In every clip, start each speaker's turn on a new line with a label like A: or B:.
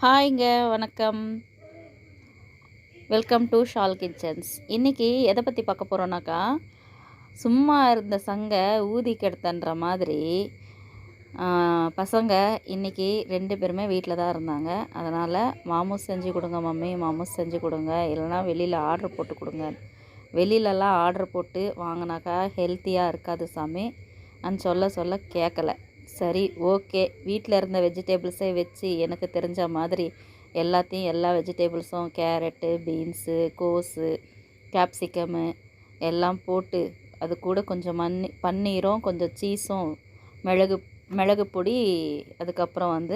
A: ஹாய்ங்க, வணக்கம். Welcome to Shaal kitchens. இன்றைக்கி எதை பற்றி பார்க்க போகிறோன்னாக்கா, சும்மா இருந்த சங்கை ஊதி கெடுத்தன்ற மாதிரி பசங்க இன்றைக்கி 2 பேருமே வீட்டில் தான் இருந்தாங்க. அதனால் மாமூஸ் செஞ்சு கொடுங்க மம்மி, மாமூஸ் செஞ்சு கொடுங்க, இல்லைனா வெளியில் ஆர்டர் போட்டு கொடுங்க. வெளியிலலாம் ஆர்டர் போட்டு வாங்கினாக்கா ஹெல்த்தியாக இருக்காது சாமி சொல்ல கேட்கல. சரி, ஓகே, வீட்டில் இருந்த வெஜிடபிள்ஸே வச்சு எனக்கு தெரிஞ்ச மாதிரி எல்லா வெஜிடபிள்ஸும் கேரட்டு, பீன்ஸு, கோஸு, கேப்சிகமு எல்லாம் போட்டு அது கூட கொஞ்சம் பன்னீரும் கொஞ்சம் சீஸும் மிளகு பொடி, அதுக்கப்புறம்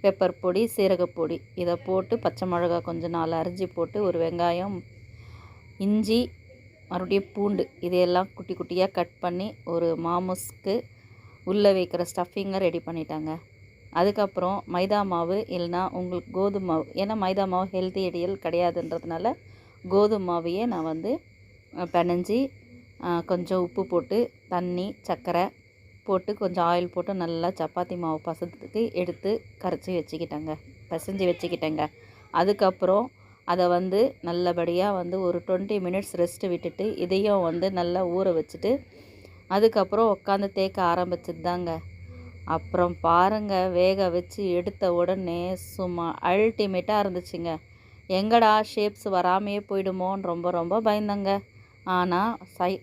A: பெப்பர் பொடி, சீரகப்பொடி இதை போட்டு பச்சை மிளகா கொஞ்சம் 4 அரிஞ்சு போட்டு ஒரு வெங்காயம், இஞ்சி, மறுபடியும் பூண்டு இதையெல்லாம் குட்டி குட்டியாக கட் பண்ணி ஒரு மாமூஸ்க்கு உள்ளே வைக்கிற ஸ்டஃபிங்கை ரெடி பண்ணிட்டாங்க. அதுக்கப்புறம் மைதா மாவு இல்லைனா உங்களுக்கு கோதுமை மாவு, ஏன்னா மைதா மாவு ஹெல்த்தி ஐடியல் கிடையாதுன்றதுனால கோதுமை மாவையே நான் பிணைஞ்சி கொஞ்சம் உப்பு போட்டு தண்ணி, சர்க்கரை போட்டு கொஞ்சம் ஆயில் போட்டு நல்லா சப்பாத்தி மாவு பசத்துக்கு எடுத்து பிசைஞ்சு வச்சுக்கிட்டேங்க. அதுக்கப்புறம் அதை நல்லபடியாக ஒரு 20 மினிட்ஸ் ரெஸ்ட்டு விட்டுட்டு இதையும் நல்லா ஊற வச்சுட்டு அதுக்கப்புறம் உட்காந்து தேய்க்க ஆரம்பிச்சது தாங்க. அப்புறம் பாருங்கள், வேக வச்சு எடுத்த உடனே சும்மா அல்டிமேட்டாக இருந்துச்சுங்க. எங்கடா ஷேப்ஸ் வராமையே போயிடுமோன்னு ரொம்ப பயந்தங்க. ஆனால்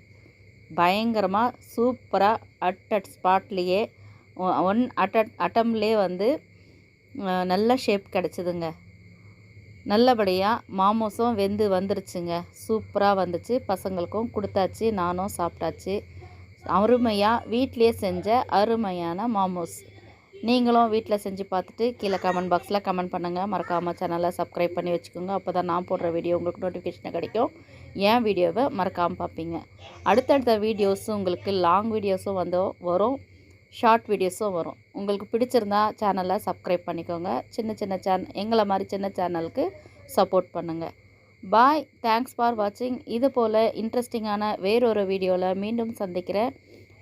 A: பயங்கரமாக சூப்பராக அட் ஸ்பாட்லேயே அட்டம்லேயே நல்ல ஷேப் கிடச்சிதுங்க. நல்லபடியாக மாமூஸும் வெந்து வந்துருச்சுங்க. சூப்பராக வந்துச்சு. பசங்களுக்கும் கொடுத்தாச்சு, நானும் சாப்பிட்டாச்சு. அருமையாக வீட்டிலே செஞ்ச அருமையான மாமூஸ். நீங்களும் வீட்டில் செஞ்சு பார்த்துட்டு கீழே கமெண்ட் பாக்ஸில் கமெண்ட் பண்ணுங்கள். மறக்காமல் சேனலை சப்ஸ்கிரைப் பண்ணி வச்சுக்கோங்க. அப்போ தான் நான் போடுற வீடியோ உங்களுக்கு நோட்டிஃபிகேஷன் கிடைக்கும். என் வீடியோவை மறக்காமல் பார்ப்பீங்க. அடுத்தடுத்த வீடியோஸும் உங்களுக்கு லாங் வீடியோஸும் வரும், ஷார்ட் வீடியோஸும் வரும். உங்களுக்கு பிடிச்சிருந்தா சேனலை சப்ஸ்கிரைப் பண்ணிக்கோங்க. சின்ன எங்களை மாதிரி சின்ன சேனலுக்கு சப்போர்ட் பண்ணுங்கள். பாய், தேங்க்ஸ் ஃபார் வாட்சிங். இது போல் இன்ட்ரெஸ்டிங்கான வேறொரு வீடியோவில் மீண்டும் சந்திக்கிறேன்.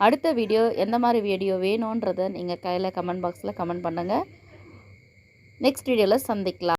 A: அடுத்த வீடியோ எந்த மாதிரி வீடியோ வேணுன்றதை நீங்கள் கையில் கமெண்ட் பாக்ஸில் கமெண்ட் பண்ணுங்கள். நெக்ஸ்ட் வீடியோவில் சந்திக்கலாம்.